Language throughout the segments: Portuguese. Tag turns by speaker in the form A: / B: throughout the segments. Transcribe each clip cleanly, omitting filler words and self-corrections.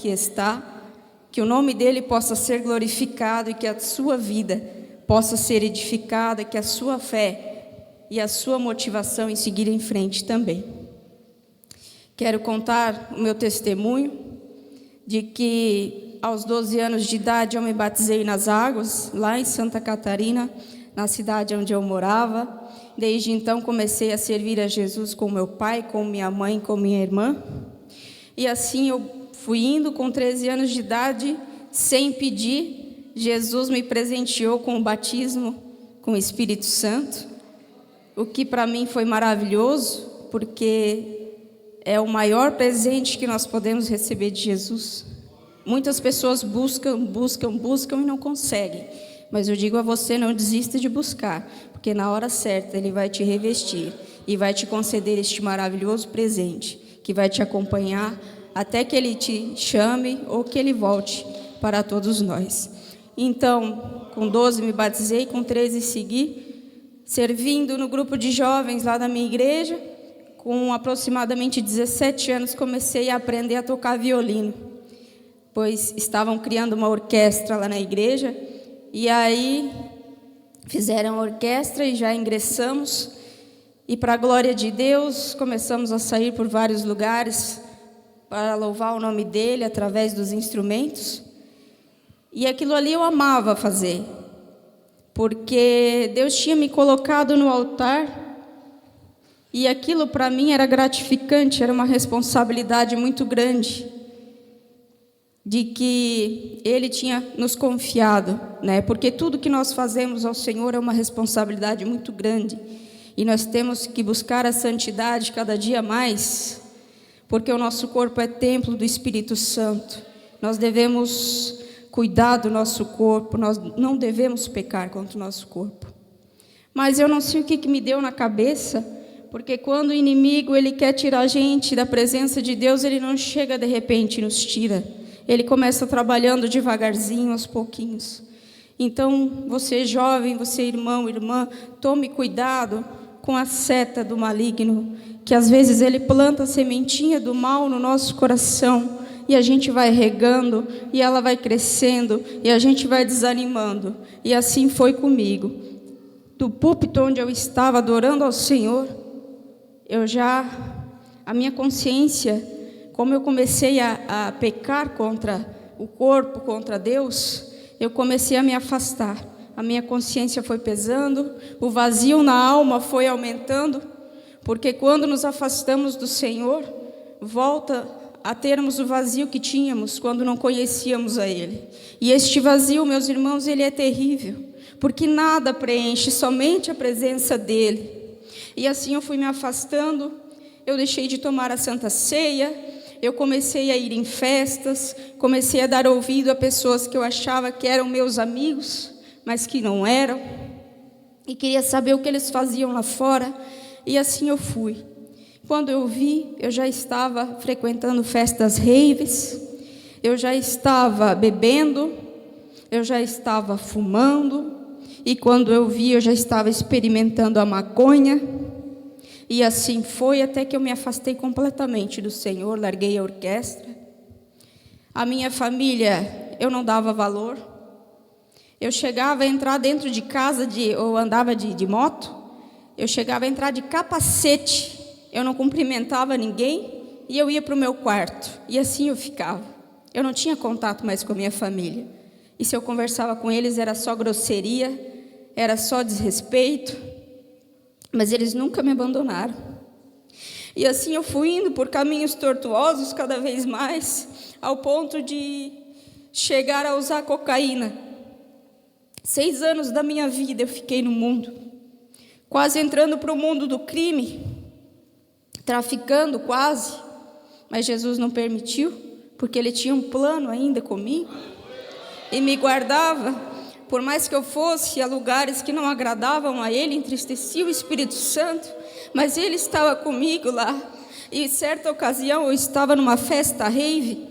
A: aqui está, que o nome dele possa ser glorificado e que a sua vida possa ser edificada, que a sua fé e a sua motivação em seguir em frente também. Quero contar o meu testemunho de que aos 12 anos de idade eu me batizei nas águas, lá em Santa Catarina, na cidade onde eu morava. Desde então comecei a servir a Jesus com meu pai, com minha mãe, com minha irmã. E assim eu fui indo com 13 anos de idade, sem pedir. Jesus me presenteou com o batismo com o Espírito Santo, o que para mim foi maravilhoso, porque é o maior presente que nós podemos receber de Jesus. Muitas pessoas buscam e não conseguem. Mas eu digo a você, não desista de buscar, porque na hora certa Ele vai te revestir e vai te conceder este maravilhoso presente, que vai te acompanhar até que Ele te chame ou que Ele volte para todos nós. Então, com 12 me batizei, com 13 segui, servindo no grupo de jovens lá da minha igreja. Com aproximadamente 17 anos comecei a aprender a tocar violino, pois estavam criando uma orquestra lá na igreja. E aí fizeram a orquestra e já ingressamos. E para a glória de Deus, começamos a sair por vários lugares para louvar o nome dEle através dos instrumentos. E aquilo ali eu amava fazer, porque Deus tinha me colocado no altar. E aquilo para mim era gratificante, era uma responsabilidade muito grande, de que Ele tinha nos confiado, né? Porque tudo que nós fazemos ao Senhor é uma responsabilidade muito grande, e nós temos que buscar a santidade cada dia mais, porque o nosso corpo é templo do Espírito Santo. Nós devemos cuidar do nosso corpo, nós não devemos pecar contra o nosso corpo. Mas eu não sei o que me deu na cabeça, porque quando o inimigo ele quer tirar a gente da presença de Deus, ele não chega de repente e nos tira. Ele começa trabalhando devagarzinho, aos pouquinhos. Então, você jovem, você irmão, irmã, tome cuidado com a seta do maligno, que às vezes ele planta a sementinha do mal no nosso coração, e a gente vai regando, e ela vai crescendo, e a gente vai desanimando. E assim foi comigo. Do púlpito onde eu estava adorando ao Senhor, a minha consciência, como eu comecei a pecar contra o corpo, contra Deus, eu comecei a me afastar. A minha consciência foi pesando, o vazio na alma foi aumentando, porque quando nos afastamos do Senhor, volta a termos o vazio que tínhamos quando não conhecíamos a Ele. E este vazio, meus irmãos, ele é terrível, porque nada preenche, somente a presença dEle. E assim eu fui me afastando, eu deixei de tomar a Santa Ceia, eu comecei a ir em festas, comecei a dar ouvido a pessoas que eu achava que eram meus amigos, mas que não eram, e queria saber o que eles faziam lá fora, e assim eu fui. Quando eu vi, eu já estava frequentando festas raves, eu já estava bebendo, eu já estava fumando, e quando eu vi, eu já estava experimentando a maconha. E assim foi até que eu me afastei completamente do Senhor, larguei a orquestra. A minha família, eu não dava valor. Eu chegava a entrar dentro de casa, ou andava de moto, eu chegava a entrar de capacete, eu não cumprimentava ninguém, e eu ia para o meu quarto, e assim eu ficava. Eu não tinha contato mais com a minha família, e se eu conversava com eles era só grosseria, era só desrespeito, mas eles nunca me abandonaram. E assim eu fui indo por caminhos tortuosos cada vez mais, ao ponto de chegar a usar cocaína. 6 anos da minha vida eu fiquei no mundo, quase entrando para o mundo do crime, traficando quase, mas Jesus não permitiu, porque Ele tinha um plano ainda comigo, e me guardava. Por mais que eu fosse a lugares que não agradavam a Ele, entristecia o Espírito Santo, mas Ele estava comigo lá. E certa ocasião eu estava numa festa rave,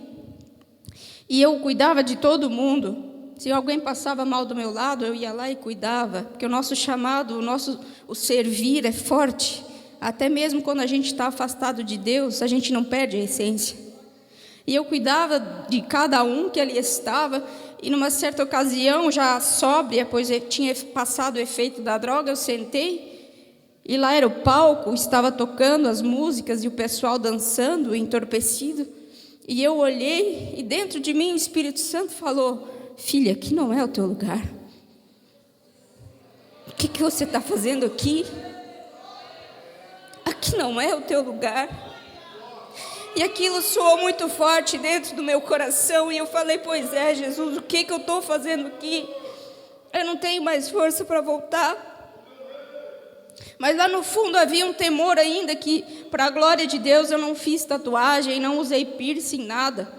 A: e eu cuidava de todo mundo. Se alguém passava mal do meu lado, eu ia lá e cuidava, porque o nosso chamado, o servir é forte. Até mesmo quando a gente está afastado de Deus, a gente não perde a essência. E eu cuidava de cada um que ali estava. E numa certa ocasião, já sóbria, pois eu tinha passado o efeito da droga, eu sentei. E lá era o palco, estava tocando as músicas e o pessoal dançando, entorpecido. E eu olhei e dentro de mim o Espírito Santo falou: filha, aqui não é o teu lugar. O que você está fazendo aqui? Aqui não é o teu lugar. E aquilo soou muito forte dentro do meu coração. E eu falei: pois é, Jesus, o que eu estou fazendo aqui? Eu não tenho mais força para voltar. Mas lá no fundo havia um temor ainda que, para a glória de Deus, eu não fiz tatuagem, não usei piercing, nada.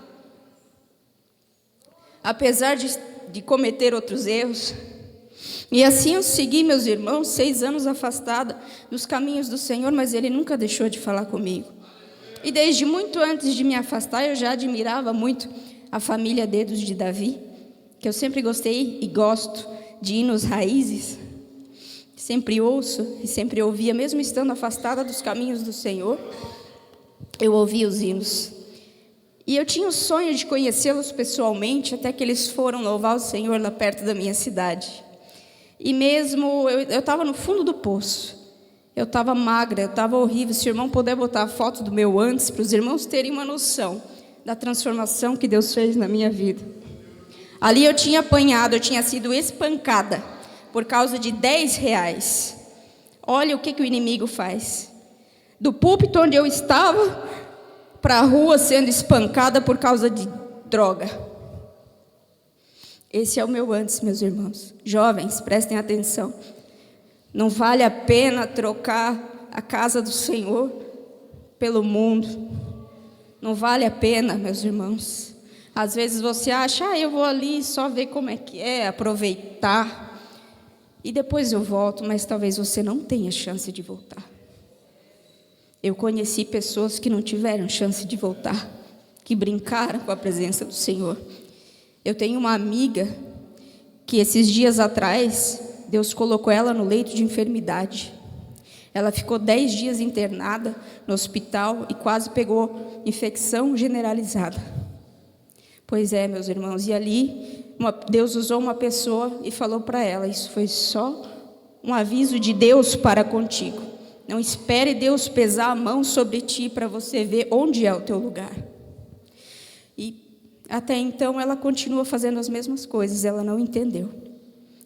A: Apesar de cometer outros erros. E assim eu segui, meus irmãos, 6 anos afastada dos caminhos do Senhor, mas Ele nunca deixou de falar comigo. E desde muito antes de me afastar, eu já admirava muito a família Dedos de Davi, que eu sempre gostei e gosto de hinos raízes. Sempre ouço e sempre ouvia, mesmo estando afastada dos caminhos do Senhor, eu ouvia os hinos. E eu tinha o sonho de conhecê-los pessoalmente, até que eles foram louvar o Senhor lá perto da minha cidade. E mesmo, eu estava no fundo do poço, eu estava magra, eu estava horrível. Se o irmão puder botar a foto do meu antes, para os irmãos terem uma noção da transformação que Deus fez na minha vida. Ali eu tinha apanhado, eu tinha sido espancada por causa de R$10. Olha o que o inimigo faz. Do púlpito onde eu estava, para a rua sendo espancada por causa de droga. Esse é o meu antes, meus irmãos. Jovens, prestem atenção. Não vale a pena trocar a casa do Senhor pelo mundo. Não vale a pena, meus irmãos. Às vezes você acha: eu vou ali só ver como é que é, aproveitar. E depois eu volto, mas talvez você não tenha chance de voltar. Eu conheci pessoas que não tiveram chance de voltar, que brincaram com a presença do Senhor. Eu tenho uma amiga que esses dias atrás, Deus colocou ela no leito de enfermidade. Ela ficou 10 dias internada no hospital e quase pegou infecção generalizada. Pois é, meus irmãos, e ali Deus usou uma pessoa e falou para ela: isso foi só um aviso de Deus para contigo. Não espere Deus pesar a mão sobre ti para você ver onde é o teu lugar. E até então ela continua fazendo as mesmas coisas, ela não entendeu.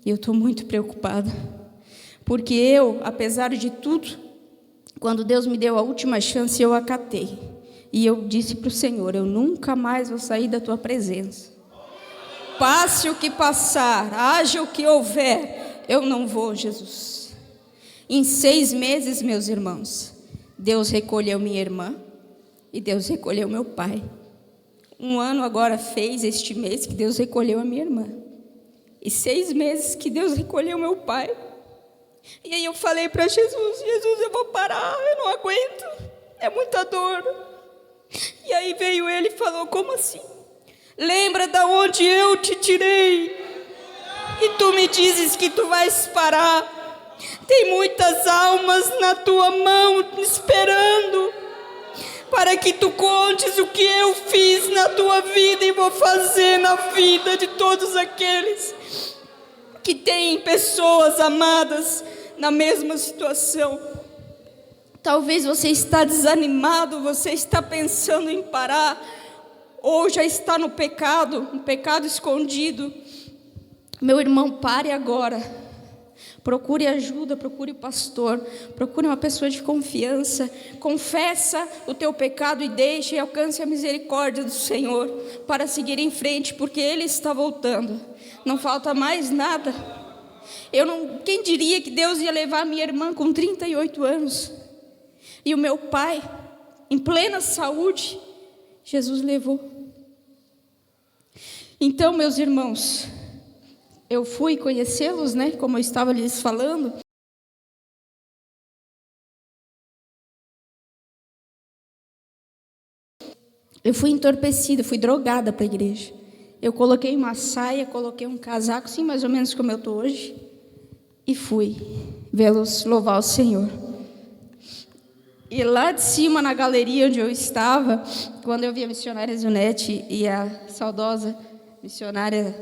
A: E eu estou muito preocupada, porque eu, apesar de tudo, quando Deus me deu a última chance, eu acatei. E eu disse para o Senhor: eu nunca mais vou sair da tua presença. Passe o que passar, haja o que houver, eu não vou, Jesus. Em 6 meses, meus irmãos, Deus recolheu minha irmã e Deus recolheu meu pai. 1 ano agora fez este mês que Deus recolheu a minha irmã. E 6 meses que Deus recolheu meu pai. E aí eu falei para Jesus: Jesus, eu vou parar, eu não aguento, é muita dor. E aí veio ele e falou: como assim? Lembra da onde eu te tirei? E tu me dizes que tu vais parar? Tem muitas almas na tua mão esperando para que tu contes o que eu fiz na tua vida e vou fazer na vida de todos aqueles que têm pessoas amadas na mesma situação. Talvez você está desanimado, você está pensando em parar, ou já está no pecado, um pecado escondido. Meu irmão, pare agora. Procure ajuda, procure pastor, procure uma pessoa de confiança. Confessa o teu pecado e deixe e alcance a misericórdia do Senhor para seguir em frente, porque Ele está voltando. Não falta mais nada. Quem diria que Deus ia levar minha irmã com 38 anos? E o meu pai, em plena saúde, Jesus levou. Então, meus irmãos, eu fui conhecê-los, como eu estava lhes falando. Eu fui entorpecida, fui drogada para a igreja. Eu coloquei uma saia, coloquei um casaco, assim mais ou menos como eu estou hoje, e fui vê-los louvar o Senhor. E lá de cima, na galeria onde eu estava, quando eu vi a missionária Zunete e a saudosa missionária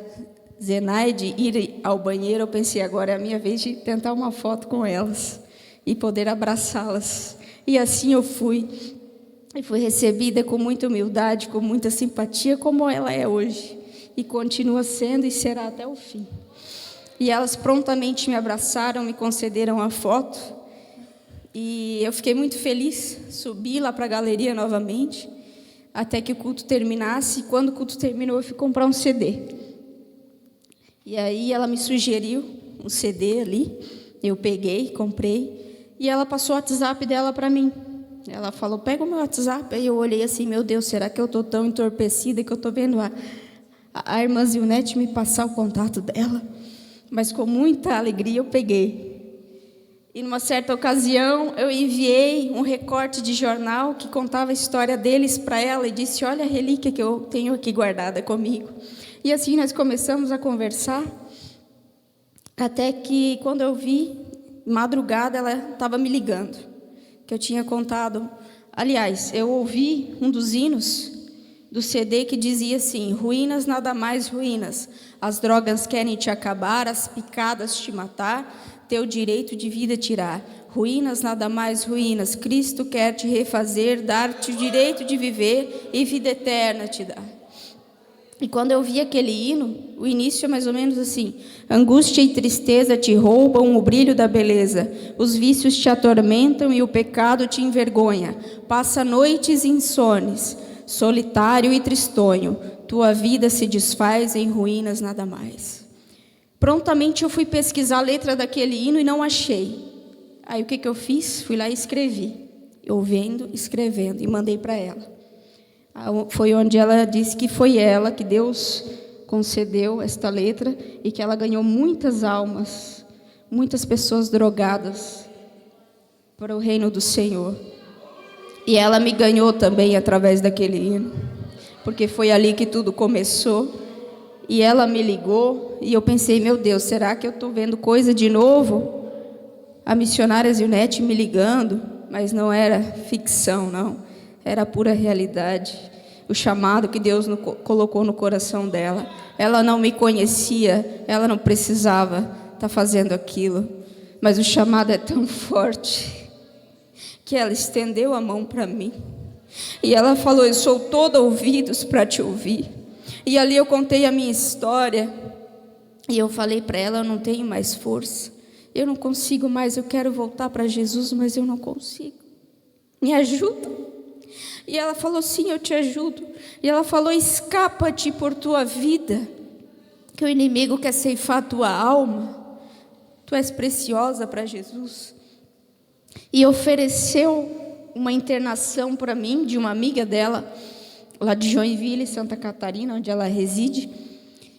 A: Zenaide ir ao banheiro, eu pensei, agora é a minha vez de tentar uma foto com elas e poder abraçá-las. E assim eu fui. E fui recebida com muita humildade, com muita simpatia, como ela é hoje. E continua sendo e será até o fim. E elas prontamente me abraçaram, me concederam a foto. E eu fiquei muito feliz, subi lá para a galeria novamente, até que o culto terminasse. E quando o culto terminou, eu fui comprar um CD. E aí ela me sugeriu um CD ali, eu peguei, comprei, e ela passou o WhatsApp dela para mim. Ela falou, pega o meu WhatsApp. Aí eu olhei assim, meu Deus, será que eu estou tão entorpecida que eu estou vendo a irmã Zilnete me passar o contato dela? Mas com muita alegria eu peguei. E numa certa ocasião eu enviei um recorte de jornal que contava a história deles para ela e disse, olha a relíquia que eu tenho aqui guardada comigo. E assim nós começamos a conversar, até que quando eu vi, madrugada, ela estava me ligando, que eu tinha contado. Aliás, eu ouvi um dos hinos do CD que dizia assim, ruínas, nada mais ruínas, as drogas querem te acabar, as picadas te matar, teu direito de vida tirar. Ruínas, nada mais ruínas, Cristo quer te refazer, dar-te o direito de viver e vida eterna te dar. E quando eu vi aquele hino, o início é mais ou menos assim, angústia e tristeza te roubam o brilho da beleza, os vícios te atormentam e o pecado te envergonha, passa noites insones, solitário e tristonho, tua vida se desfaz em ruínas, nada mais. Prontamente eu fui pesquisar a letra daquele hino e não achei. Aí o que eu fiz? Fui lá e escrevi, eu vendo, escrevendo, e mandei para ela. Foi onde ela disse que foi ela, que Deus concedeu esta letra, e que ela ganhou muitas almas, muitas pessoas drogadas para o reino do Senhor. E ela me ganhou também através daquele hino, porque foi ali que tudo começou. E ela me ligou, e eu pensei, meu Deus, será que eu estou vendo coisa de novo? A missionária Zilnete me ligando, mas não era ficção, não. Era a pura realidade, o chamado que Deus colocou no coração dela. Ela não me conhecia, ela não precisava estar fazendo aquilo, mas o chamado é tão forte que ela estendeu a mão para mim. E ela falou, eu sou toda ouvidos para te ouvir. E ali eu contei a minha história, e eu falei para ela, eu não tenho mais força, eu não consigo mais, eu quero voltar para Jesus, mas eu não consigo. Me ajuda. E ela falou, sim, eu te ajudo. E ela falou, escapa-te por tua vida, que o inimigo quer ceifar tua alma. Tu és preciosa para Jesus. E ofereceu uma internação para mim, de uma amiga dela, lá de Joinville, Santa Catarina, onde ela reside.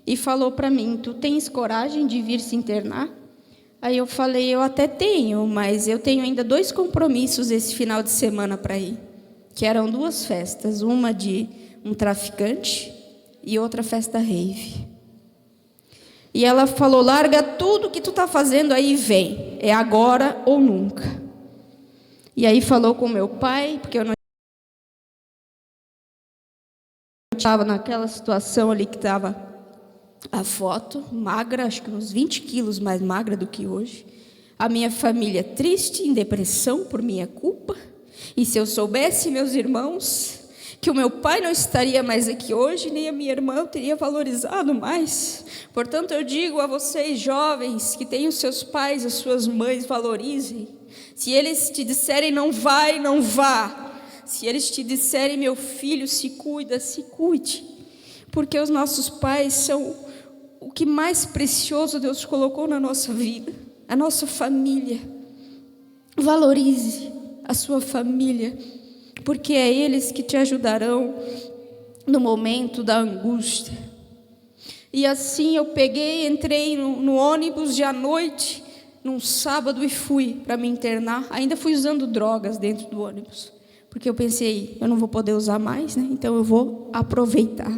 A: E falou para mim, tu tens coragem de vir se internar? Aí eu falei, eu até tenho, mas eu tenho ainda 2 compromissos esse final de semana para ir. Que eram 2 festas, uma de um traficante e outra festa rave. E ela falou, larga tudo que tu está fazendo aí e vem, é agora ou nunca. E aí falou com meu pai, porque eu não estava naquela situação ali que estava a foto, magra, acho que uns 20 quilos mais magra do que hoje. A minha família triste, em depressão por minha culpa. E se eu soubesse, meus irmãos, que o meu pai não estaria mais aqui hoje, nem a minha irmã eu teria valorizado mais. Portanto, eu digo a vocês, jovens, que têm os seus pais, as suas mães, valorizem. Se eles te disserem não vai, não vá. Se eles te disserem, meu filho, se cuida, se cuide. Porque os nossos pais são o que mais precioso Deus colocou na nossa vida, a nossa família. Valorize a sua família, porque é eles que te ajudarão no momento da angústia. E assim eu peguei, entrei no ônibus de à noite, num sábado, e fui para me internar. Ainda fui usando drogas dentro do ônibus, porque eu pensei, eu não vou poder usar mais, né? Então eu vou aproveitar.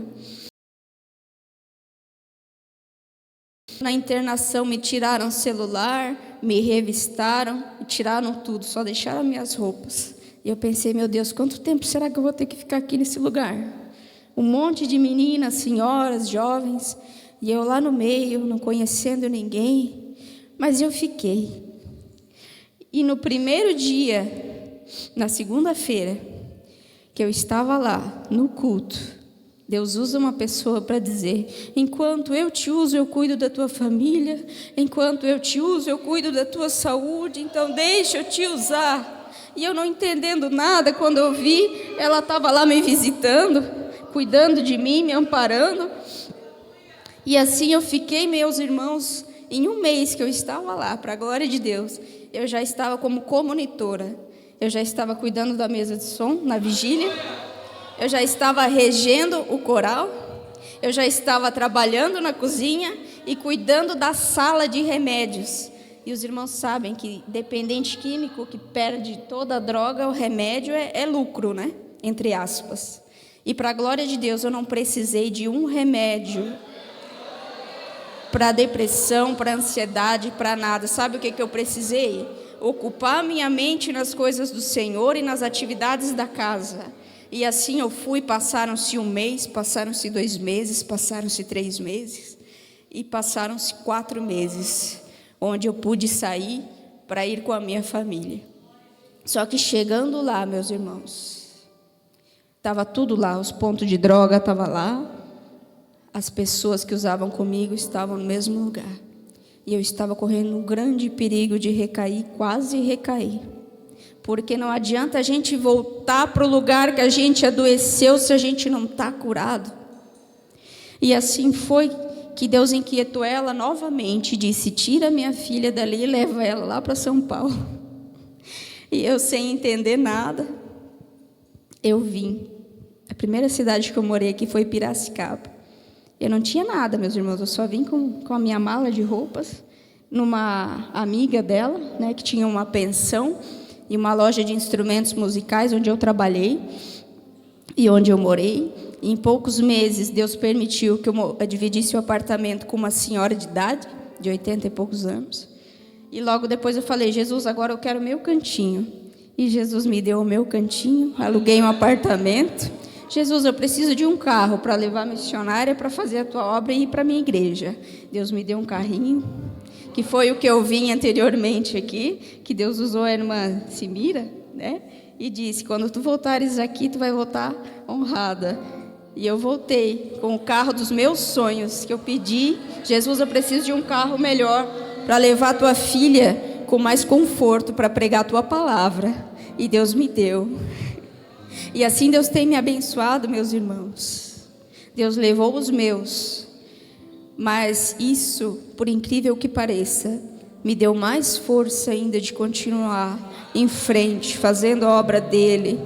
A: Na internação me tiraram o celular, me revistaram, me tiraram tudo, só deixaram minhas roupas. E eu pensei, meu Deus, quanto tempo será que eu vou ter que ficar aqui nesse lugar? Um monte de meninas, senhoras, jovens, e eu lá no meio, não conhecendo ninguém, mas eu fiquei. E no primeiro dia, na segunda-feira, que eu estava lá, no culto, Deus usa uma pessoa para dizer: enquanto eu te uso, eu cuido da tua família, enquanto eu te uso, eu cuido da tua saúde, então deixa eu te usar. E eu não entendendo nada, quando eu vi, ela estava lá me visitando, cuidando de mim, me amparando. E assim eu fiquei, meus irmãos, em um mês que eu estava lá, para a glória de Deus, eu já estava como comonitora, eu já estava cuidando da mesa de som na vigília, eu já estava regendo o coral, eu já estava trabalhando na cozinha e cuidando da sala de remédios. E os irmãos sabem que dependente químico que perde toda a droga, o remédio é lucro, né? Entre aspas. E para a glória de Deus, eu não precisei de um remédio para depressão, para ansiedade, para nada. Sabe o que eu precisei? Ocupar minha mente nas coisas do Senhor e nas atividades da casa. E assim eu fui, passaram-se 1 mês, passaram-se 2 meses, passaram-se 3 meses e passaram-se 4 meses, onde eu pude sair para ir com a minha família. Só que chegando lá, meus irmãos, estava tudo lá, os pontos de droga estavam lá, as pessoas que usavam comigo estavam no mesmo lugar. E eu estava correndo um grande perigo de recair, quase recair. Porque não adianta a gente voltar para o lugar que a gente adoeceu se a gente não está curado. E assim foi que Deus inquietou ela novamente e disse: tira minha filha dali e leva ela lá para São Paulo. E eu, sem entender nada, eu vim. A primeira cidade que eu morei aqui foi Piracicaba. Eu não tinha nada, meus irmãos, eu só vim com a minha mala de roupas, numa amiga dela, né, que tinha uma pensão e uma loja de instrumentos musicais onde eu trabalhei e onde eu morei. E em poucos meses, Deus permitiu que eu dividisse o apartamento com uma senhora de idade, de 80 e poucos anos. E logo depois eu falei: Jesus, agora eu quero o meu cantinho. E Jesus me deu o meu cantinho, aluguei um apartamento. Jesus, eu preciso de um carro para levar a missionária para fazer a tua obra e ir para a minha igreja. Deus me deu um carrinho, que foi o que eu vim anteriormente aqui, que Deus usou a irmã Simira, né? E disse: quando tu voltares aqui, tu vai voltar honrada. E eu voltei com o carro dos meus sonhos, que eu pedi: Jesus, eu preciso de um carro melhor para levar a tua filha com mais conforto para pregar a tua palavra. E Deus me deu. E assim Deus tem me abençoado, meus irmãos. Deus levou os meus, mas isso, por incrível que pareça, me deu mais força ainda de continuar em frente, fazendo a obra dele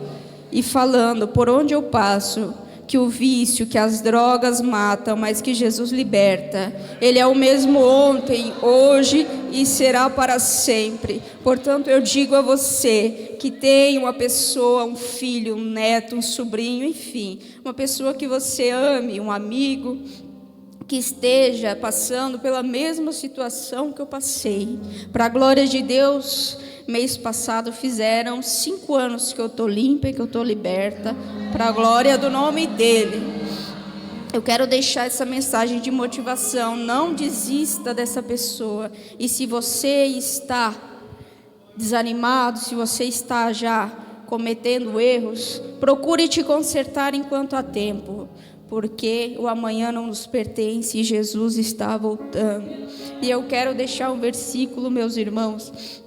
A: e falando por onde eu passo que o vício, que as drogas matam, mas que Jesus liberta. Ele é o mesmo ontem, hoje e será para sempre. Portanto, eu digo a você que tem uma pessoa, um filho, um neto, um sobrinho, enfim, uma pessoa que você ame, um amigo, que esteja passando pela mesma situação que eu passei. Para a glória de Deus, mês passado fizeram 5 anos que eu estou limpa e que eu estou liberta, para a glória do nome dele. Eu quero deixar essa mensagem de motivação: não desista dessa pessoa. E se você está desanimado, se você está já cometendo erros, procure te consertar enquanto há tempo, porque o amanhã não nos pertence e Jesus está voltando. E eu quero deixar um versículo, meus irmãos,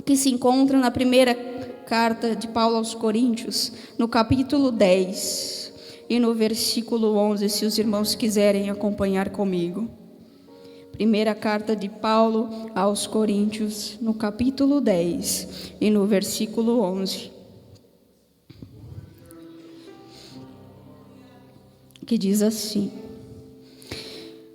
A: que se encontra na primeira carta de Paulo aos Coríntios, no capítulo 10 e no versículo 11, se os irmãos quiserem acompanhar comigo. Primeira carta de Paulo aos Coríntios, no capítulo 10 e no versículo 11. Que diz assim: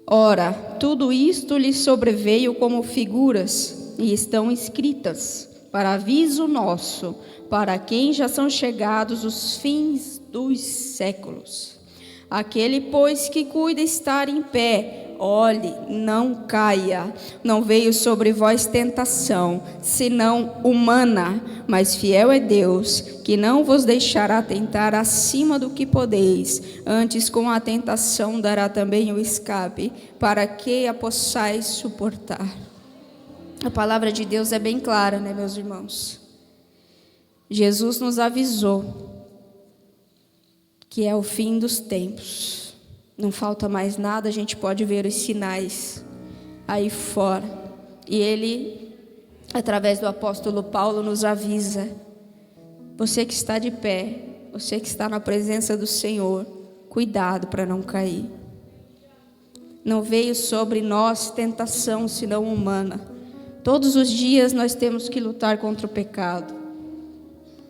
A: ora, tudo isto lhe sobreveio como figuras, e estão escritas para aviso nosso, para quem já são chegados os fins dos séculos. Aquele, pois, que cuida estar em pé, olhe, não caia. Não veio sobre vós tentação, senão humana, mas fiel é Deus, que não vos deixará tentar acima do que podeis. Antes, com a tentação, dará também o escape, para que a possais suportar. A palavra de Deus é bem clara, né, meus irmãos? Jesus nos avisou que é o fim dos tempos. Não falta mais nada, a gente pode ver os sinais aí fora. E ele, através do apóstolo Paulo, nos avisa: você que está de pé, você que está na presença do Senhor, cuidado para não cair. Não veio sobre nós tentação senão humana. Todos os dias nós temos que lutar contra o pecado.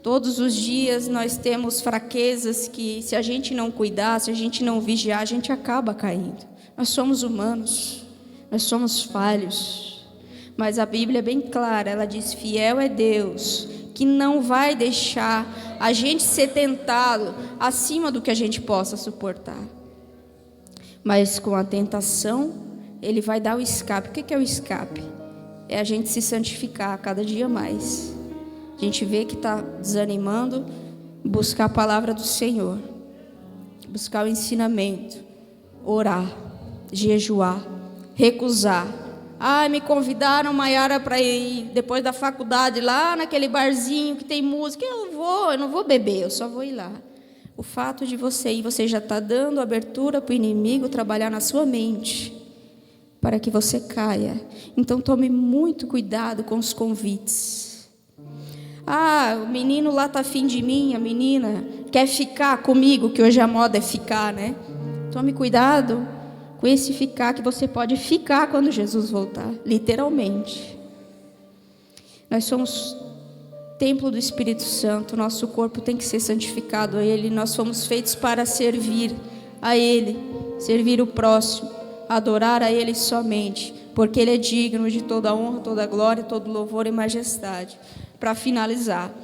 A: Todos os dias nós temos fraquezas que, se a gente não cuidar, se a gente não vigiar, a gente acaba caindo. Nós somos humanos, nós somos falhos. Mas a Bíblia é bem clara, ela diz: fiel é Deus, que não vai deixar a gente ser tentado acima do que a gente possa suportar. Mas com a tentação, Ele vai dar o escape. O que é o escape? É a gente se santificar a cada dia mais. A gente vê que está desanimando, buscar a palavra do Senhor, buscar o ensinamento, orar, jejuar, recusar. Me convidaram, Maiara, para ir depois da faculdade lá naquele barzinho que tem música. Eu não vou beber, eu só vou ir lá. O fato de você ir, você já está dando abertura para o inimigo trabalhar na sua mente, para que você caia. Então tome muito cuidado com os convites. O menino lá está afim de mim, a menina quer ficar comigo, que hoje a moda é ficar, né? Tome cuidado com esse ficar, que você pode ficar quando Jesus voltar, literalmente. Nós somos templo do Espírito Santo, nosso corpo tem que ser santificado a Ele, nós fomos feitos para servir a Ele, servir o próximo, adorar a Ele somente, porque Ele é digno de toda honra, toda glória, todo louvor e majestade. Para finalizar,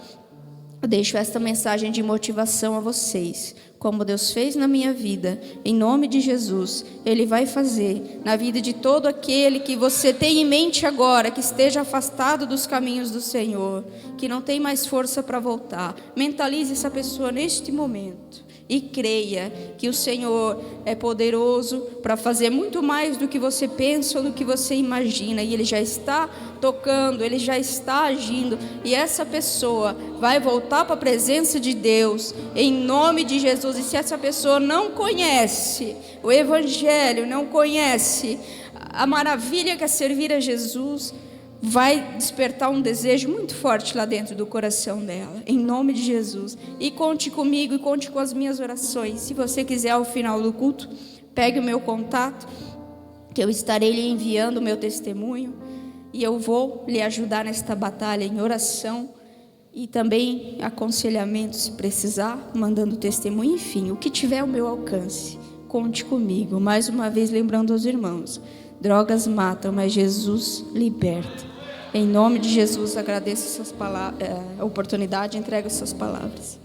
A: eu deixo esta mensagem de motivação a vocês. Como Deus fez na minha vida, em nome de Jesus, Ele vai fazer na vida de todo aquele que você tem em mente agora, que esteja afastado dos caminhos do Senhor, que não tem mais força para voltar. Mentalize essa pessoa neste momento e creia que o Senhor é poderoso para fazer muito mais do que você pensa ou do que você imagina, e Ele já está tocando, Ele já está agindo, e essa pessoa vai voltar para a presença de Deus em nome de Jesus. E se essa pessoa não conhece o Evangelho, não conhece a maravilha que é servir a Jesus, vai despertar um desejo muito forte lá dentro do coração dela, em nome de Jesus. E conte comigo e conte com as minhas orações. Se você quiser, ao final do culto, pegue o meu contato, que eu estarei lhe enviando o meu testemunho, e eu vou lhe ajudar nesta batalha em oração e também aconselhamento, se precisar, mandando testemunho, enfim, o que tiver ao meu alcance, conte comigo. Mais uma vez lembrando aos irmãos, drogas matam, mas Jesus liberta. Em nome de Jesus, agradeço a oportunidade e entrego essas palavras.